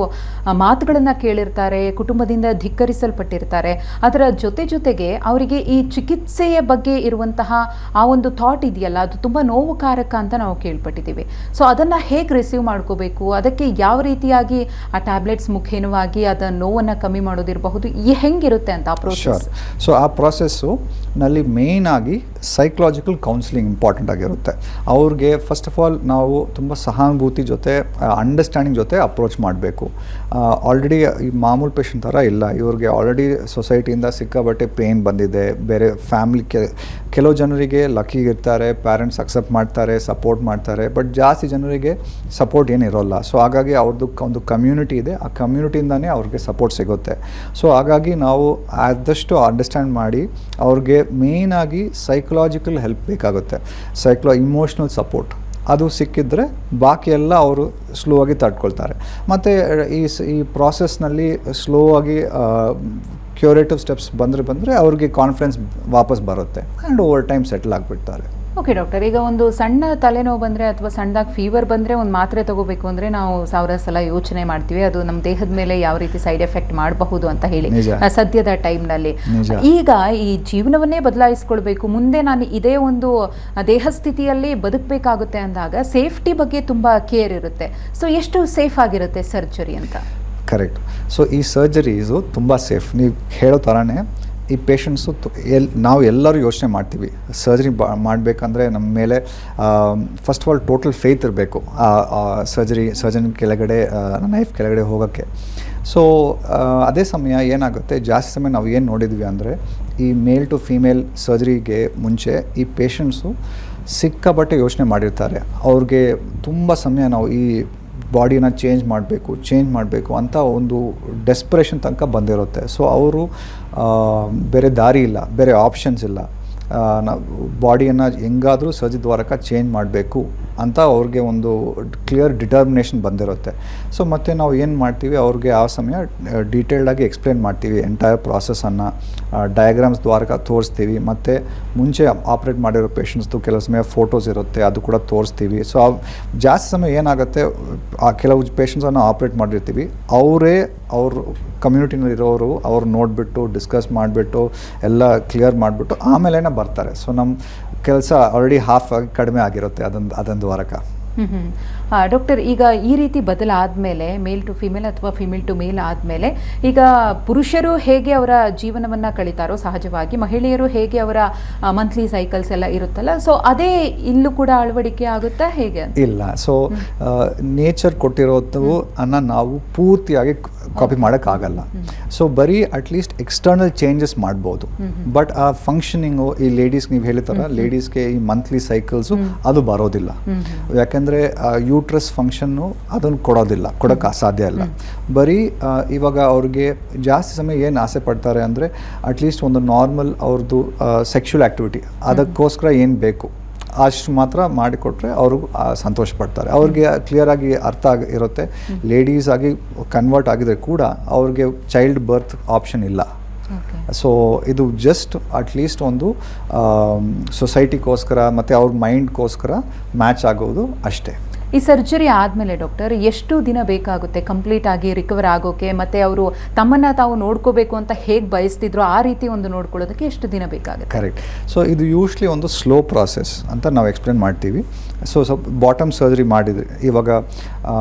ಮಾತುಗಳನ್ನು ಕೇಳಿರ್ತಾರೆ, ಕುಟುಂಬದಿಂದ ಧಿಕ್ಕರಿಸಲ್ಪಟ್ಟಿರ್ತಾರೆ. ಅದರ ಜೊತೆಗೆ ಅವರಿಗೆ ಈ ಚಿಕಿತ್ಸೆಯ ಬಗ್ಗೆ ಇರುವಂತಹ ಆ ಒಂದು ಥಾಟ್ ಇದೆಯಲ್ಲ, ಅದು ತುಂಬ ನೋವುಕಾರಕ ಅಂತ ನಾವು ಕೇಳ್ಪಟ್ಟಿದ್ದೀವಿ. ಸೊ ಅದನ್ನು ಹೇಗೆ ರಿಸೀವ್ ಮಾಡ್ಕೋಬೇಕು, ಅದಕ್ಕೆ ಯಾವ ರೀತಿಯಾಗಿ ಆ ಟ್ಯಾಬ್ಲೆಟ್ಸ್ ಮುಖೇನವಾಗಿ ಅದರ ನೋವನ್ನು ಕಮ್ಮಿ ಮಾಡೋದಿರಬಹುದು, ಹೆಂಗಿರುತ್ತೆ ಅಂತ ಆ ಪ್ರೋಸೆಸ್? ಸೊ ಆ ಪ್ರಾಸೆಸ್ಸು ನಲ್ಲಿ ಮೇಯ್ನ್ ಆಗಿ ಸೈಕಲಾಜಿಕಲ್ ಕೌನ್ಸಿಲಿಂಗ್ ಇಂಪಾರ್ಟೆಂಟ್ ಆಗಿರುತ್ತೆ. ಅವ್ರಿಗೆ ಫಸ್ಟ್ ಆಫ್ ಆಲ್ ನಾವು ತುಂಬ ಸಹಾನುಭೂತಿ ಜೊತೆ ಅಂಡರ್ಸ್ಟ್ಯಾಂಡಿಂಗ್ ಜೊತೆ ಅಪ್ರೋಚ್ ಮಾಡಬೇಕು. ಆಲ್ರೆಡಿ ಈ ಮಾಮೂಲು ಪೇಷಂಟ್ ಥರ ಇಲ್ಲ, ಇವ್ರಿಗೆ ಆಲ್ರೆಡಿ ಸೊಸೈಟಿಯಿಂದ ಸಿಕ್ಕಾಬಟ್ಟೆ ಪೇಯ್ನ್ ಬಂದಿದೆ, ಬೇರೆ ಫ್ಯಾಮಿಲಿ ಕೆಲವು ಜನರಿಗೆ ಲಕ್ಕಿ ಇರ್ತಾರೆ, ಪ್ಯಾರೆಂಟ್ಸ್ ಅಕ್ಸೆಪ್ಟ್ ಮಾಡ್ತಾರೆ, ಸಪೋರ್ಟ್ ಮಾಡ್ತಾರೆ, ಬಟ್ ಜಾಸ್ತಿ ಜನರಿಗೆ ಸಪೋರ್ಟ್ ಏನಿರೋಲ್ಲ. ಸೊ ಹಾಗಾಗಿ ಅವ್ರದ್ದು ಒಂದು ಕಮ್ಯುನಿಟಿ ಇದೆ, ಆ ಕಮ್ಯುನಿಟಿಯಿಂದನೇ ಅವ್ರಿಗೆ ಸಪೋರ್ಟ್ ಸಿಗುತ್ತೆ. ಸೊ ಹಾಗಾಗಿ ನಾವು ಆದಷ್ಟು ಅಂಡರ್ಸ್ಟ್ಯಾಂಡ್ ಮಾಡಿ ಅವ್ರಿಗೆ ಮೇಯ್ನಾಗಿ ಸೈಕಲಾಜಿಕಲ್ ಹೆಲ್ಪ್ ಬೇಕಾಗುತ್ತೆ, ಇಮೋಷ್ನಲ್ ಸಪೋರ್ಟ್ ಅದು ಸಿಕ್ಕಿದ್ರೆ ಬಾಕಿ ಎಲ್ಲ ಅವರು ಸ್ಲೋ ಆಗಿ ತಡ್ಕೊಳ್ತಾರೆ. ಮತ್ತು ಈ ಪ್ರಾಸೆಸ್ನಲ್ಲಿ ಸ್ಲೋ ಆಗಿ ಕ್ಯೂರೇಟಿವ್ ಸ್ಟೆಪ್ಸ್ ಬಂದರೆ ಅವ್ರಿಗೆ ಕಾನ್ಫಿಡೆನ್ಸ್ ವಾಪಸ್ ಬರುತ್ತೆ ಆ್ಯಂಡ್ ಓವರ್ ಟೈಮ್ ಸೆಟಲ್ ಆಗಿಬಿಡ್ತಾರೆ. ಓಕೆ ಡಾಕ್ಟರ್, ಈಗ ಒಂದು ಸಣ್ಣ ತಲೆನೋವು ಬಂದರೆ ಅಥವಾ ಸಣ್ಣದಾಗಿ ಫೀವರ್ ಬಂದರೆ ಒಂದು ಮಾತ್ರೆ ತಗೋಬೇಕು ಅಂದರೆ ನಾವು 1000 ಸಲ ಯೋಚನೆ ಮಾಡ್ತೀವಿ, ಅದು ನಮ್ಮ ದೇಹದ ಮೇಲೆ ಯಾವ ರೀತಿ ಸೈಡ್ ಎಫೆಕ್ಟ್ ಮಾಡಬಹುದು ಅಂತ ಹೇಳಿ ಸದ್ಯದ ಟೈಮ್ನಲ್ಲಿ. ಈಗ ಈ ಜೀವನವನ್ನೇ ಬದಲಾಯಿಸ್ಕೊಳ್ಬೇಕು, ಮುಂದೆ ನಾನು ಇದೇ ಒಂದು ದೇಹ ಸ್ಥಿತಿಯಲ್ಲಿ ಬದುಕಬೇಕಾಗುತ್ತೆ ಅಂದಾಗ ಸೇಫ್ಟಿ ಬಗ್ಗೆ ತುಂಬ ಕೇರ್ ಇರುತ್ತೆ. ಸೊ ಎಷ್ಟು ಸೇಫ್ ಆಗಿರುತ್ತೆ ಸರ್ಜರಿ ಅಂತ? ಕರೆಕ್ಟ್. ಸೊ ಈ ಸರ್ಜರೀಸು ತುಂಬ ಸೇಫ್. ನೀವು ಹೇಳೋ ಥರನೇ ಈ ಪೇಷಂಟ್ಸು ನಾವು ಎಲ್ಲರೂ ಯೋಚನೆ ಮಾಡ್ತೀವಿ ಸರ್ಜರಿ ಮಾಡಬೇಕಂದ್ರೆ ನಮ್ಮ ಮೇಲೆ first of all total faith ಇರಬೇಕು ಸರ್ಜನ್ ಕೆಳಗಡೆ ನೈಫ್ ಕೆಳಗಡೆ ಹೋಗೋಕ್ಕೆ. ಸೊ ಅದೇ ಸಮಯ ಏನಾಗುತ್ತೆ, ಜಾಸ್ತಿ ಸಮಯ ನಾವು ಏನು ನೋಡಿದ್ವಿ ಅಂದರೆ ಈ ಮೇಲ್ ಟು ಫೀಮೇಲ್ ಸರ್ಜರಿಗೆ ಮುಂಚೆ ಈ ಪೇಷಂಟ್ಸು ಸಿಕ್ಕಾಪಟ್ಟೆ ಯೋಚನೆ ಮಾಡಿರ್ತಾರೆ. ಅವ್ರಿಗೆ ತುಂಬ ಸಮಯ ನಾವು ಈ ಬಾಡಿನ ಚೇಂಜ್ ಮಾಡಬೇಕು ಅಂತ ಒಂದು ಡೆಸ್ಪರೇಷನ್ ತನಕ ಬಂದಿರುತ್ತೆ. ಸೊ ಅವರು ಬೇರೆ ದಾರಿ ಇಲ್ಲ, ಬೇರೆ ಆಪ್ಷನ್ಸ್ ಇಲ್ಲ, ನಾವು ಬಾಡಿಯನ್ನು ಹೆಂಗಾದರೂ ಸರ್ಜರಿ ದ್ವಾರಕ ಚೇಂಜ್ ಮಾಡಬೇಕು ಅಂತ ಅವ್ರಿಗೆ ಒಂದು ಕ್ಲಿಯರ್ ಡಿಟರ್ಮಿನೇಷನ್ ಬಂದಿರುತ್ತೆ. ಸೊ ಮತ್ತು ನಾವು ಏನು ಮಾಡ್ತೀವಿ, ಅವ್ರಿಗೆ ಆ ಸಮಯ ಡೀಟೇಲ್ಡಾಗಿ ಎಕ್ಸ್ಪ್ಲೇನ್ ಮಾಡ್ತೀವಿ, ಎಂಟೈರ್ ಪ್ರಾಸೆಸನ್ನು ಡಯಾಗ್ರಾಮ್ಸ್ ದ್ವಾರಕ ತೋರಿಸ್ತೀವಿ. ಮತ್ತು ಮುಂಚೆ ಆಪ್ರೇಟ್ ಮಾಡಿರೋ ಪೇಷಂಟ್ಸ್ದು ಕೆಲವು ಸಮಯ ಫೋಟೋಸ್ ಇರುತ್ತೆ, ಅದು ಕೂಡ ತೋರಿಸ್ತೀವಿ. ಸೊ ಜಾಸ್ತಿ ಸಮಯ ಏನಾಗುತ್ತೆ, ಕೆಲವು ಪೇಷಂಟ್ಸನ್ನು ಆಪ್ರೇಟ್ ಮಾಡಿರ್ತೀವಿ, ಅವ್ರ ಕಮ್ಯುನಿಟಿನಲ್ಲಿರೋರು ಅವ್ರು ನೋಡಿಬಿಟ್ಟು ಡಿಸ್ಕಸ್ ಮಾಡಿಬಿಟ್ಟು ಎಲ್ಲ ಕ್ಲಿಯರ್ ಮಾಡಿಬಿಟ್ಟು ಆಮೇಲೆ ಬರ್ತಾರೆ. ಸೊ ನಮ್ಮ ಕೆಲಸ ಆಲ್ರೆಡಿ ಹಾಫ್ ಆಗಿ ಕಡಿಮೆ ಆಗಿರುತ್ತೆ ಅದೊಂದು ವಾರಕ್ಕೆ. ಡಾಕ್ಟರ್, ಈಗ ಈ ರೀತಿ ಬದಲಾದಮೇಲೆ ಮೇಲ್ ಟು ಫಿಮೇಲ್ ಅಥವಾ ಫಿಮೇಲ್ ಟು ಮೇಲ್ ಆದಮೇಲೆ ಈಗ ಪುರುಷರು ಹೇಗೆ ಅವರ ಜೀವನವನ್ನು ಕಳೀತಾರೋ ಸಹಜವಾಗಿ ಮಹಿಳೆಯರು ಹೇಗೆ ಅವರ ಮಂತ್ಲಿ ಸೈಕಲ್ಸ್ ಎಲ್ಲ ಇರುತ್ತಲ್ಲ, ಸೊ ಅದೇ ಇಲ್ಲೂ ಕೂಡ ಅಳವಡಿಕೆ ಆಗುತ್ತಾ ಹೇಗೆ? ಇಲ್ಲ. ಸೊ ನೇಚರ್ ಕೊಟ್ಟಿರೋದು ನಾವು ಪೂರ್ತಿಯಾಗಿ ಕಾಪಿ ಮಾಡೋಕ್ಕಾಗಲ್ಲ. ಸೊ ಬರೀ ಅಟ್ಲೀಸ್ಟ್ ಎಕ್ಸ್ಟರ್ನಲ್ ಚೇಂಜಸ್ ಮಾಡ್ಬೋದು, ಬಟ್ ಆ ಫಂಕ್ಷನಿಂಗು ಈ ಲೇಡೀಸ್ ನೀವು ಹೇಳಿದಾರ ಲೇಡೀಸ್ಗೆ ಈ ಮಂತ್ಲಿ ಸೈಕಲ್ಸು ಅದು ಬರೋದಿಲ್ಲ. ಯಾಕೆಂದರೆ ಯೂಟ್ರಸ್ ಫಂಕ್ಷನ್ನು ಅದನ್ನು ಕೊಡೋಕ್ಕೆ ಸಾಧ್ಯ ಇಲ್ಲ. ಬರೀ ಇವಾಗ ಅವ್ರಿಗೆ ಜಾಸ್ತಿ ಸಮಯ ಏನು ಆಸೆ ಪಡ್ತಾರೆ ಅಂದರೆ ಅಟ್ಲೀಸ್ಟ್ ಒಂದು ನಾರ್ಮಲ್ ಅವ್ರದ್ದು ಸೆಕ್ಷುವಲ್ ಆ್ಯಕ್ಟಿವಿಟಿ ಅದಕ್ಕೋಸ್ಕರ ಏನು ಬೇಕು ಅಷ್ಟು ಮಾತ್ರ ಮಾಡಿಕೊಟ್ರೆ ಅವರು ಸಂತೋಷ ಪಡ್ತಾರೆ. ಅವ್ರಿಗೆ ಕ್ಲಿಯರಾಗಿ ಅರ್ಥ ಇರುತ್ತೆ, ಲೇಡೀಸ್ ಆಗಿ ಕನ್ವರ್ಟ್ ಆಗಿದ್ರೆ ಕೂಡ ಅವ್ರಿಗೆ ಚೈಲ್ಡ್ ಬರ್ತ್ ಆಪ್ಷನ್ ಇಲ್ಲ. ಸೊ ಇದು ಜಸ್ಟ್ ಅಟ್ಲೀಸ್ಟ್ ಒಂದು ಸೊಸೈಟಿಗೋಸ್ಕರ ಮತ್ತು ಅವ್ರ ಮೈಂಡ್ಗೋಸ್ಕರ ಮ್ಯಾಚ್ ಆಗೋದು ಅಷ್ಟೇ. ಈ ಸರ್ಜರಿ ಆದಮೇಲೆ ಡಾಕ್ಟರ್ ಎಷ್ಟು ದಿನ ಬೇಕಾಗುತ್ತೆ ಕಂಪ್ಲೀಟ್ ಆಗಿ ರಿಕವರ್ ಆಗೋಕೆ, ಮತ್ತು ಅವರು ತಮ್ಮನ್ನು ತಾವು ನೋಡ್ಕೋಬೇಕು ಅಂತ ಹೇಗೆ ಬಯಸ್ತಿದ್ರು ಆ ರೀತಿ ಒಂದು ನೋಡ್ಕೊಳ್ಳೋದಕ್ಕೆ ಎಷ್ಟು ದಿನ ಬೇಕಾಗುತ್ತೆ? ಕರೆಕ್ಟ್. ಸೊ ಇದು ಯೂಶ್ವಲಿ ಒಂದು ಸ್ಲೋ ಪ್ರಾಸೆಸ್ ಅಂತ ನಾವು ಎಕ್ಸ್ಪ್ಲೇನ್ ಮಾಡ್ತೀವಿ. ಸೊ ಬಾಟಮ್ ಸರ್ಜರಿ ಮಾಡಿದರೆ ಇವಾಗ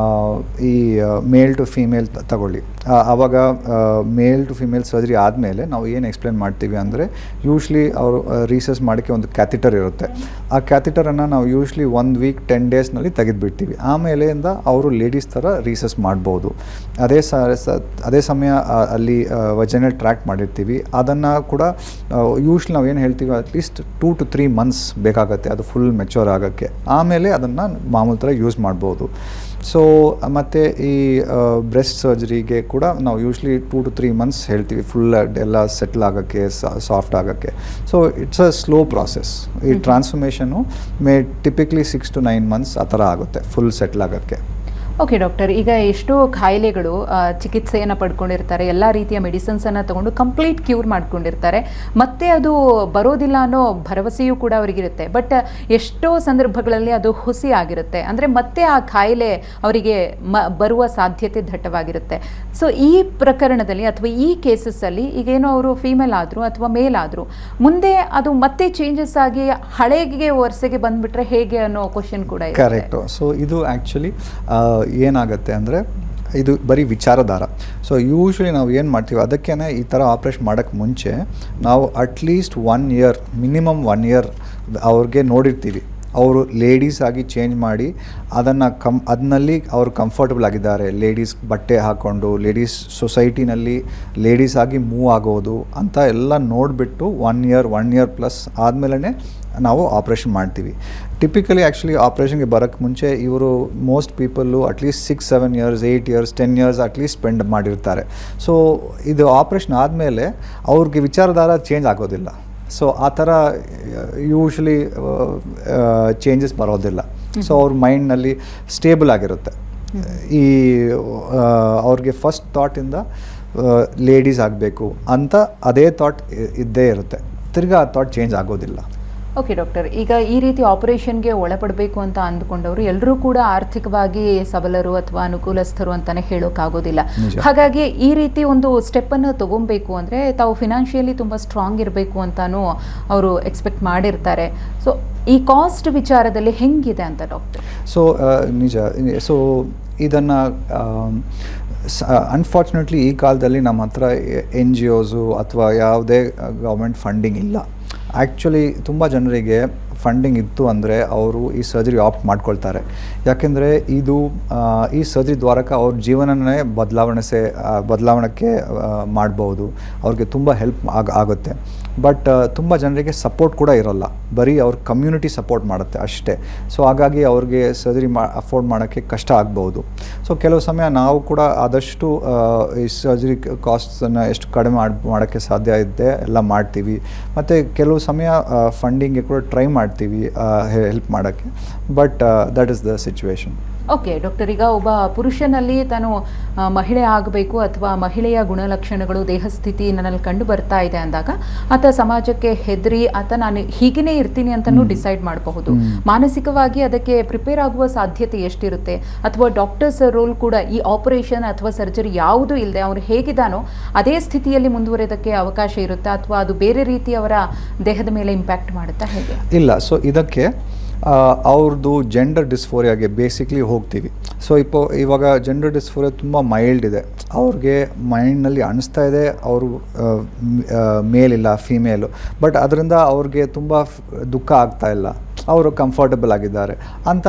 ಈ ಮೇಲ್ ಟು ಫೀಮೇಲ್ ತಗೊಳ್ಳಿ, ಆವಾಗ ಮೇಲ್ ಟು ಫೀಮೇಲ್ ಸರ್ಜರಿ ಆದಮೇಲೆ ನಾವು ಏನು ಎಕ್ಸ್ಪ್ಲೇನ್ ಮಾಡ್ತೀವಿ ಅಂದರೆ ಯೂಶ್ವಲಿ ಅವರು ರೀಸಸ್ ಮಾಡೋಕ್ಕೆ ಒಂದು ಕ್ಯಾಥಿಟರ್ ಇರುತ್ತೆ. ಆ ಕ್ಯಾಥಿಟರನ್ನು ನಾವು ಯೂಶ್ವಲಿ 1 ವೀಕ್ 10 ಡೇಸ್ನಲ್ಲಿ ತೆಗೆದುಬಿಡ್ತೀವಿ. ಆಮೇಲೆಯಿಂದ ಅವರು ಲೇಡೀಸ್ ಥರ ರೀಸಸ್ ಮಾಡ್ಬೋದು. ಅದೇ ಸಮಯ ಅಲ್ಲಿ ವಜೈನಲ್ ಟ್ರ್ಯಾಕ್ಟ್ ಮಾಡಿರ್ತೀವಿ. ಅದನ್ನು ಕೂಡ ಯೂಶ್ವಲಿ ನಾವು ಏನು ಹೇಳ್ತೀವಿ ಅಟ್ಲೀಸ್ಟ್ 2 to 3 ಮಂತ್ಸ್ ಬೇಕಾಗುತ್ತೆ ಅದು ಫುಲ್ ಮೆಚ್ಯೂರ್ ಆಗೋಕ್ಕೆ. ಆಮೇಲೆ ಅದನ್ನು ಮಾಮೂಲು ಥರ ಯೂಸ್ ಮಾಡ್ಬೋದು. ಸೊ ಮತ್ತು ಈ ಬ್ರೆಸ್ಟ್ ಸರ್ಜರಿಗೆ ಕೂಡ ನಾವು ಯೂಶ್ವಲಿ 2 to 3 ಮಂತ್ಸ್ ಹೇಳ್ತೀವಿ ಫುಲ್ ಎಲ್ಲ ಸೆಟ್ಲ್ ಆಗೋಕ್ಕೆ, ಸಾಫ್ಟ್ ಆಗೋಕ್ಕೆ. So it's a slow process. ಈ ಟ್ರಾನ್ಸ್ಫಾರ್ಮೇಷನು ಟಿಪಿಕ್ಲಿ 6 to 9 ಮಂತ್ಸ್ ಆ ಥರ ಆಗುತ್ತೆ ಫುಲ್ ಸೆಟ್ಲ್ ಆಗೋಕ್ಕೆ. ಓಕೆ ಡಾಕ್ಟರ್, ಈಗ ಎಷ್ಟೋ ಕಾಯಿಲೆಗಳು ಚಿಕಿತ್ಸೆಯನ್ನು ಪಡ್ಕೊಂಡಿರ್ತಾರೆ, ಎಲ್ಲ ರೀತಿಯ ಮೆಡಿಸಿನ್ಸನ್ನು ತಗೊಂಡು ಕಂಪ್ಲೀಟ್ ಕ್ಯೂರ್ ಮಾಡ್ಕೊಂಡಿರ್ತಾರೆ, ಮತ್ತೆ ಅದು ಬರೋದಿಲ್ಲ ಅನ್ನೋ ಭರವಸೆಯೂ ಕೂಡ ಅವರಿಗಿರುತ್ತೆ. ಬಟ್ ಎಷ್ಟೋ ಸಂದರ್ಭಗಳಲ್ಲಿ ಅದು ಹುಸಿ ಆಗಿರುತ್ತೆ, ಅಂದರೆ ಮತ್ತೆ ಆ ಕಾಯಿಲೆ ಅವರಿಗೆ ಬರುವ ಸಾಧ್ಯತೆ ದಟ್ಟವಾಗಿರುತ್ತೆ. ಸೊ ಈ ಪ್ರಕರಣದಲ್ಲಿ ಅಥವಾ ಈ ಕೇಸಸ್ಸಲ್ಲಿ ಈಗೇನೋ ಅವರು ಫೀಮೇಲ್ ಆದರೂ ಅಥವಾ ಮೇಲ್ ಆದರೂ ಮುಂದೆ ಅದು ಮತ್ತೆ ಚೇಂಜಸ್ ಆಗಿ ಹಳೆಗೆ ವರ್ಷಗೆ ಬಂದುಬಿಟ್ರೆ ಹೇಗೆ ಅನ್ನೋ ಕ್ವಶನ್ ಕೂಡ ಇದೆ. ಕರೆಕ್ಟು. ಸೊ ಇದು ಆ್ಯಕ್ಚುಲಿ ಏನಾಗುತ್ತೆ ಅಂದರೆ ಇದು ಬರೀ ವಿಚಾರಧಾರ. ಸೊ ಯೂಶ್ವಲಿ ನಾವು ಏನು ಮಾಡ್ತೀವಿ ಅದಕ್ಕೇ ಈ ಥರ ಆಪ್ರೇಷನ್ ಮಾಡೋಕ್ಕೆ ಮುಂಚೆ ನಾವು ಅಟ್ಲೀಸ್ಟ್ 1 ಇಯರ್ ಮಿನಿಮಮ್ 1 ಇಯರ್ ಅವ್ರಿಗೆ ನೋಡಿರ್ತೀವಿ. ಅವರು ಲೇಡೀಸ್ ಆಗಿ ಚೇಂಜ್ ಮಾಡಿ ಅದನ್ನಲ್ಲಿ ಅವರು ಕಂಫರ್ಟಬಲ್ ಆಗಿದ್ದಾರೆ, ಲೇಡೀಸ್ ಬಟ್ಟೆ ಹಾಕ್ಕೊಂಡು ಲೇಡೀಸ್ ಸೊಸೈಟಿನಲ್ಲಿ ಲೇಡೀಸ್ ಆಗಿ ಮೂವ್ ಆಗೋದು ಅಂತ ಎಲ್ಲ ನೋಡಿಬಿಟ್ಟು 1 ಇಯರ್ ಪ್ಲಸ್ ಆದಮೇಲೆ ನಾವು ಆಪ್ರೇಷನ್ ಮಾಡ್ತೀವಿ. ಟಿಪಿಕಲಿ ಆ್ಯಕ್ಚುಲಿ ಆಪ್ರೇಷನ್ಗೆ ಬರೋಕ್ಕೆ ಮುಂಚೆ ಇವರು most people at least 6-7 years 8 years 10 years at least spend ಮಾಡಿರ್ತಾರೆ. ಸೊ ಇದು ಆಪ್ರೇಷನ್ ಆದಮೇಲೆ ಅವ್ರಿಗೆ ವಿಚಾರಧಾರ ಚೇಂಜ್ ಆಗೋದಿಲ್ಲ. ಸೊ ಆ ಥರ ಯೂಶ್ವಲಿ ಚೇಂಜಸ್ ಬರೋದಿಲ್ಲ. ಸೊ ಅವ್ರ ಮೈಂಡ್ನಲ್ಲಿ ಸ್ಟೇಬಲ್ ಆಗಿರುತ್ತೆ. ಈ ಅವ್ರಿಗೆ ಫಸ್ಟ್ ಥಾಟಿಂದ ಲೇಡೀಸ್ ಆಗಬೇಕು ಅಂತ ಅದೇ ಥಾಟ್ ಇದ್ದೇ ಇರುತ್ತೆ. ತಿರ್ಗಾ ಆ ಥಾಟ್ ಚೇಂಜ್ ಆಗೋದಿಲ್ಲ. ಓಕೆ ಡಾಕ್ಟರ್, ಈಗ ಈ ರೀತಿ ಆಪರೇಷನ್ಗೆ ಒಳಪಡಬೇಕು ಅಂತ ಅಂದ್ಕೊಂಡವರು ಎಲ್ಲರೂ ಕೂಡ ಆರ್ಥಿಕವಾಗಿ ಸಬಲರು ಅಥವಾ ಅನುಕೂಲಸ್ಥರು ಅಂತಲೇ ಹೇಳೋಕ್ಕಾಗೋದಿಲ್ಲ. ಹಾಗಾಗಿ ಈ ರೀತಿ ಒಂದು ಸ್ಟೆಪ್ಪನ್ನು ತೊಗೊಬೇಕು ಅಂದರೆ ತಾವು ಫಿನಾನ್ಷಿಯಲಿ ತುಂಬ ಸ್ಟ್ರಾಂಗ್ ಇರಬೇಕು ಅಂತಲೂ ಅವರು ಎಕ್ಸ್ಪೆಕ್ಟ್ ಮಾಡಿರ್ತಾರೆ. ಸೊ ಈ ಕಾಸ್ಟ್ ವಿಚಾರದಲ್ಲಿ ಹೆಂಗಿದೆ ಅಂತ ಡಾಕ್ಟರ್? ಸೊ ನಿಜ. ಸೊ ಇದನ್ನು ಅನ್ಫಾರ್ಚುನೇಟ್ಲಿ ಈ ಕಾಲದಲ್ಲಿ ನಮ್ಮ ಹತ್ರ NGOs ಅಥವಾ ಯಾವುದೇ ಗೌರ್ಮೆಂಟ್ ಫಂಡಿಂಗ್ ಇಲ್ಲ. ಆ್ಯಕ್ಚುಲಿ ತುಂಬ ಜನರಿಗೆ ಫಂಡಿಂಗ್ ಇತ್ತು ಅಂದರೆ ಅವರು ಈ ಸರ್ಜರಿ ಆಪ್ಟ್ ಮಾಡ್ಕೊಳ್ತಾರೆ. ಯಾಕೆಂದರೆ ಇದು ಈ ಸರ್ಜರಿ ದ್ವಾರಕ ಅವ್ರ ಜೀವನನೇ ಬದಲಾವಣೆಗೆ ಮಾಡ್ಬೋದು, ಅವ್ರಿಗೆ ತುಂಬ ಹೆಲ್ಪ್ ಆಗುತ್ತೆ. ಬಟ್ ತುಂಬ ಜನರಿಗೆ ಸಪೋರ್ಟ್ ಕೂಡ ಇರೋಲ್ಲ, ಬರೀ ಅವ್ರ ಕಮ್ಯುನಿಟಿ ಸಪೋರ್ಟ್ ಮಾಡುತ್ತೆ ಅಷ್ಟೇ. ಸೊ ಹಾಗಾಗಿ ಅವ್ರಿಗೆ ಸರ್ಜರಿ ಅಫೋರ್ಡ್ ಮಾಡೋಕ್ಕೆ ಕಷ್ಟ ಆಗ್ಬೋದು. ಸೊ ಕೆಲವು ಸಮಯ ನಾವು ಕೂಡ ಆದಷ್ಟು ಈ ಸರ್ಜರಿ ಕಾಸ್ಟ್ಸನ್ನು ಎಷ್ಟು ಕಡಿಮೆ ಮಾಡೋಕ್ಕೆ ಸಾಧ್ಯ ಇದೆ ಎಲ್ಲ ಮಾಡ್ತೀವಿ. ಮತ್ತು ಕೆಲವು ಸಮಯ ಫಂಡಿಂಗ್ಗೆ ಕೂಡ ಟ್ರೈ ಮಾಡ್ತೀವಿ ಹೆಲ್ಪ್ ಮಾಡೋಕ್ಕೆ. But that is the situation. Okay doctor, ಈಗ ಒಬ್ಬ ಪುರುಷನಲ್ಲಿ ತಾನು ಮಹಿಳೆ ಆಗಬೇಕು ಅಥವಾ ಮಹಿಳೆಯ ಗುಣಲಕ್ಷಣಗಳು ದೇಹಸ್ಥಿತಿ ನನ್ನಲ್ಲಿ ಕಂಡು ಬರ್ತಾ ಇದೆ ಅಂದಾಗ ಆತ ಸಮಾಜಕ್ಕೆ ಹೆದರಿ ಆತ ನಾನು ಹೀಗೇ ಇರ್ತೀನಿ ಅಂತಲೂ ಡಿಸೈಡ್ ಮಾಡಬಹುದು. ಮಾನಸಿಕವಾಗಿ ಅದಕ್ಕೆ ಪ್ರಿಪೇರ್ ಆಗುವ ಸಾಧ್ಯತೆ ಎಷ್ಟಿರುತ್ತೆ? ಅಥವಾ ಡಾಕ್ಟರ್ಸ್ ರೋಲ್ ಕೂಡ ಈ ಆಪರೇಷನ್ ಅಥವಾ ಸರ್ಜರಿ ಯಾವುದೂ ಇಲ್ಲದೆ ಅವ್ರು ಹೇಗಿದ್ದಾನೋ ಅದೇ ಸ್ಥಿತಿಯಲ್ಲಿ ಮುಂದುವರೆಯೋದಕ್ಕೆ ಅವಕಾಶ ಇರುತ್ತಾ, ಅಥವಾ ಅದು ಬೇರೆ ರೀತಿ ಅವರ ದೇಹದ ಮೇಲೆ ಇಂಪ್ಯಾಕ್ಟ್ ಮಾಡುತ್ತಾ, ಹೇಗೆ? ಇಲ್ಲ. ಸೊ ಇದಕ್ಕೆ ಅವ್ರದ್ದು ಜೆಂಡರ್ ಡಿಸ್ಫೋರಿಯಾಗೆ ಬೇಸಿಕ್ಲಿ ಹೋಗ್ತೀವಿ. ಸೊ ಇವಾಗ ಜೆಂಡರ್ ಡಿಸ್ಫೋರಿಯಾ ತುಂಬ ಮೈಲ್ಡ್ ಇದೆ. ಅವ್ರಿಗೆ ಮೈಂಡ್ನಲ್ಲಿ ಅನಿಸ್ತಾ ಇದೆ ಅವರು ಮೇಲಿಲ್ಲ ಫೀಮೇಲು, ಬಟ್ ಅದರಿಂದ ಅವ್ರಿಗೆ ತುಂಬ ದುಃಖ ಆಗ್ತಾ ಇಲ್ಲ, ಅವರು ಕಂಫರ್ಟಬಲ್ ಆಗಿದ್ದಾರೆ ಅಂತ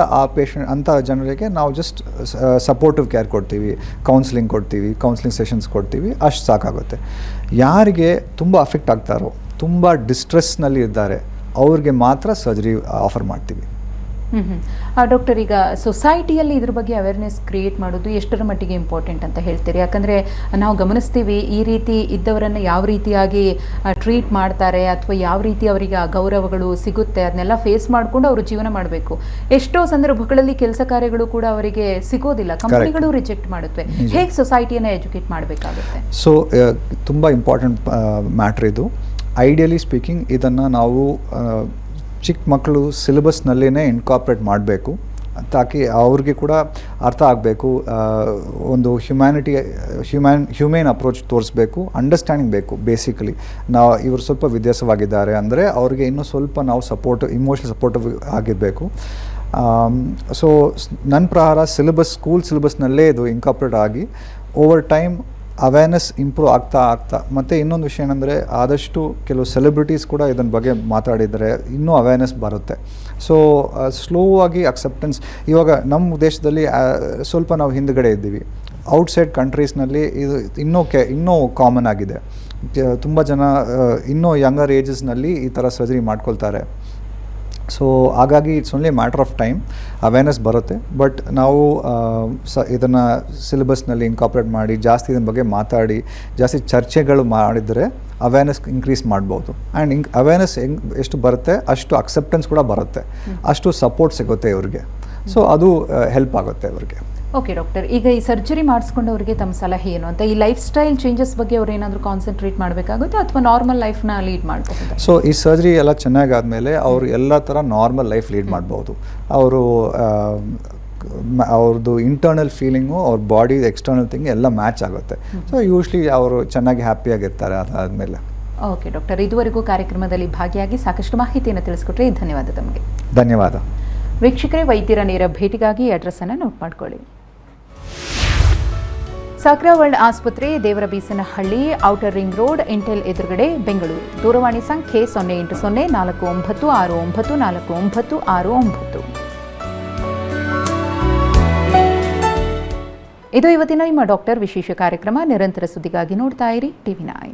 ಅಂಥ ಜನರಿಗೆ ನಾವು ಜಸ್ಟ್ ಸಪೋರ್ಟಿವ್ ಕೇರ್ ಕೊಡ್ತೀವಿ, ಕೌನ್ಸಿಲಿಂಗ್ ಸೆಷನ್ಸ್ ಕೊಡ್ತೀವಿ, ಅಷ್ಟು ಸಾಕಾಗುತ್ತೆ. ಯಾರಿಗೆ ತುಂಬ ಅಫೆಕ್ಟ್ ಆಗ್ತಾರೋ, ತುಂಬ ಡಿಸ್ಟ್ರೆಸ್ನಲ್ಲಿ ಇದ್ದಾರೆ, ಅವ್ರಿಗೆ ಮಾತ್ರ ಸರ್ಜರಿ ಆಫರ್ ಮಾಡ್ತೀವಿ. ಡಾಕ್ಟರ್, ಈಗ ಸೊಸೈಟಿಯಲ್ಲಿ ಇದ್ರ ಬಗ್ಗೆ ಅವೇರ್ನೆಸ್ ಕ್ರಿಯೇಟ್ ಮಾಡೋದು ಎಷ್ಟರ ಮಟ್ಟಿಗೆ ಇಂಪಾರ್ಟೆಂಟ್ ಅಂತ ಹೇಳ್ತೀರಿ? ಯಾಕಂದರೆ ನಾವು ಗಮನಿಸ್ತೀವಿ ಈ ರೀತಿ ಇದ್ದವರನ್ನು ಯಾವ ರೀತಿಯಾಗಿ ಟ್ರೀಟ್ ಮಾಡ್ತಾರೆ ಅಥವಾ ಯಾವ ರೀತಿ ಅವರಿಗೆ ಆ ಗೌರವಗಳು ಸಿಗುತ್ತೆ ಅದನ್ನೆಲ್ಲ ಫೇಸ್ ಮಾಡಿಕೊಂಡು ಅವರು ಜೀವನ ಮಾಡಬೇಕು. ಎಷ್ಟೋ ಸಂದರ್ಭಗಳಲ್ಲಿ ಕೆಲಸ ಕಾರ್ಯಗಳು ಕೂಡ ಅವರಿಗೆ ಸಿಗೋದಿಲ್ಲ, ಕಂಪನಿಗಳು ರಿಜೆಕ್ಟ್ ಮಾಡುತ್ತವೆ. ಹೇಗೆ ಸೊಸೈಟಿಯನ್ನು ಎಜುಕೇಟ್ ಮಾಡಬೇಕಾಗುತ್ತೆ? ಸೊ ತುಂಬ ಇಂಪಾರ್ಟೆಂಟ್ ಮ್ಯಾಟ್ರ್ ಇದು. ಐಡಿಯಲಿ ಸ್ಪೀಕಿಂಗ್ ಇದನ್ನು ನಾವು ಚಿಕ್ಕ ಮಕ್ಕಳು ಸಿಲೆಬಸ್ನಲ್ಲೇ ಇನ್ಕಾರ್ಪೊರೇಟ್ ಮಾಡಬೇಕು. ತಾಕಿ ಅವ್ರಿಗೆ ಕೂಡ ಅರ್ಥ ಆಗಬೇಕು, ಒಂದು ಹ್ಯೂಮೇನ್ ಅಪ್ರೋಚ್ ತೋರಿಸ್ಬೇಕು, ಅಂಡರ್ಸ್ಟ್ಯಾಂಡಿಂಗ್ ಬೇಕು. ಬೇಸಿಕಲಿ ಇವರು ಸ್ವಲ್ಪ ವ್ಯತ್ಯಾಸವಾಗಿದ್ದಾರೆ ಅಂದರೆ ಅವ್ರಿಗೆ ಇನ್ನೂ ಸ್ವಲ್ಪ ನಾವು ಇಮೋಷನಲ್ ಸಪೋರ್ಟಿವ್ ಆಗಿರಬೇಕು. ಸೊ ನನ್ನ ಪ್ರಕಾರ ಸ್ಕೂಲ್ ಸಿಲೆಬಸ್ನಲ್ಲೇ ಇದು ಇನ್ಕಾರ್ಪೊರೇಟ್ ಆಗಿ ಓವರ್ ಟೈಮ್ ಅವೇರ್ನೆಸ್ ಇಂಪ್ರೂವ್ ಆಗ್ತಾ ಮತ್ತು ಇನ್ನೊಂದು ವಿಷಯ ಏನಂದರೆ ಆದಷ್ಟು ಕೆಲವು ಸೆಲೆಬ್ರಿಟೀಸ್ ಕೂಡ ಇದನ್ನ ಬಗ್ಗೆ ಮಾತಾಡಿದರೆ ಇನ್ನೂ ಅವೇರ್ನೆಸ್ ಬರುತ್ತೆ. ಸೊ ಸ್ಲೋ ಆಗಿ ಅಕ್ಸೆಪ್ಟೆನ್ಸ್ ಇವಾಗ ನಮ್ಮ ದೇಶದಲ್ಲಿ ಸ್ವಲ್ಪ ನಾವು ಹಿಂದುಗಡೆ ಇದ್ದೀವಿ. ಔಟ್ಸೈಡ್ ಕಂಟ್ರೀಸ್ನಲ್ಲಿ ಇದು ಇನ್ನೂ ಕಾಮನ್ ಆಗಿದೆ. ತುಂಬ ಜನ ಇನ್ನೂ ಯಂಗರ್ ಏಜಸ್ನಲ್ಲಿ ಈ ಥರ ಸರ್ಜರಿ ಮಾಡ್ಕೊಳ್ತಾರೆ. ಸೊ ಹಾಗಾಗಿ it's only matter of time awareness ಬರುತ್ತೆ. ಬಟ್ ನಾವು ಇದನ್ನು ಸಿಲೆಬಸ್ನಲ್ಲಿ ಇನ್ಕಾರ್ಪೊರೇಟ್ ಮಾಡಿ ಜಾಸ್ತಿ ಇದನ್ನ ಬಗ್ಗೆ ಮಾತಾಡಿ ಜಾಸ್ತಿ ಚರ್ಚೆಗಳು ಮಾಡಿದರೆ ಅವೇರ್ನೆಸ್ ಇನ್ಕ್ರೀಸ್ ಮಾಡ್ಬೋದು. ಆ್ಯಂಡ್ ಅವೇರ್ನೆಸ್ ಎಷ್ಟು ಬರುತ್ತೆ ಅಷ್ಟು ಅಕ್ಸೆಪ್ಟೆನ್ಸ್ ಕೂಡ ಬರುತ್ತೆ, ಅಷ್ಟು ಸಪೋರ್ಟ್ ಸಿಗುತ್ತೆ ಇವ್ರಿಗೆ. ಸೊ ಅದು ಹೆಲ್ಪ್ ಆಗುತ್ತೆ ಅವ್ರಿಗೆ. ಓಕೆ ಡಾಕ್ಟರ್, ಈಗ ಈ ಸರ್ಜರಿ ಮಾಡಿಸ್ಕೊಂಡವರಿಗೆ ತಮ್ಮ ಸಲಹೆ ಏನು ಅಂತ, ಈ ಲೈಫ್ ಸ್ಟೈಲ್ ಚೇಂಜಸ್ ಬಗ್ಗೆ ಅವ್ರು ಏನಾದರೂ ಕಾನ್ಸಂಟ್ರೇಟ್ ಮಾಡಬೇಕಾಗುತ್ತೆ ಅಥವಾ ನಾರ್ಮಲ್ ಲೈಫ್ನ ಲೀಡ್ ಮಾಡಬಹುದು? ಸೊ ಈ ಸರ್ಜರಿ ಎಲ್ಲ ಚೆನ್ನಾಗಾದಮೇಲೆ ಅವರು ಎಲ್ಲ ಥರ ನಾರ್ಮಲ್ ಲೈಫ್ ಲೀಡ್ ಮಾಡ್ಬೋದು. ಅವ್ರದ್ದು ಇಂಟರ್ನಲ್ ಫೀಲಿಂಗು ಅವ್ರ ಬಾಡಿ ಎಕ್ಸ್ಟರ್ನಲ್ ಥಿಂಗ್ ಎಲ್ಲ ಮ್ಯಾಚ್ ಆಗುತ್ತೆ. ಸೊ ಯೂಶ್ವಲಿ ಅವರು ಚೆನ್ನಾಗಿ ಹ್ಯಾಪಿಯಾಗಿರ್ತಾರೆ ಅದಾದಮೇಲೆ. ಓಕೆ ಡಾಕ್ಟರ್, ಇದುವರೆಗೂ ಕಾರ್ಯಕ್ರಮದಲ್ಲಿ ಭಾಗಿಯಾಗಿ ಸಾಕಷ್ಟು ಮಾಹಿತಿಯನ್ನು ತಿಳಿಸ್ಕೊಟ್ರೆ ಧನ್ಯವಾದ ತಮಗೆ. ಧನ್ಯವಾದ. ವೀಕ್ಷಕರೇ, ವೈದ್ಯರ ನೇರ ಭೇಟಿಗಾಗಿ ಅಡ್ರೆಸ್ಸನ್ನು ನೋಟ್ ಮಾಡಿಕೊಳ್ಳಿ. ಸಾಕ್ರಾ ವರ್ಲ್ಡ್ ಆಸ್ಪತ್ರೆ, Devarabeesanahalli, outer ring road, Intel ಎದುರುಗಡೆ, ಬೆಂಗಳೂರು. ದೂರವಾಣಿ ಸಂಖ್ಯೆ 0804949469. ಇದು ಇವತ್ತಿನ ನಿಮ್ಮ ಡಾಕ್ಟರ್ ವಿಶೇಷ ಕಾರ್ಯಕ್ರಮ. ನಿರಂತರ ಸುದ್ದಿಗಾಗಿ ನೋಡ್ತಾ ಇರಿ TV9.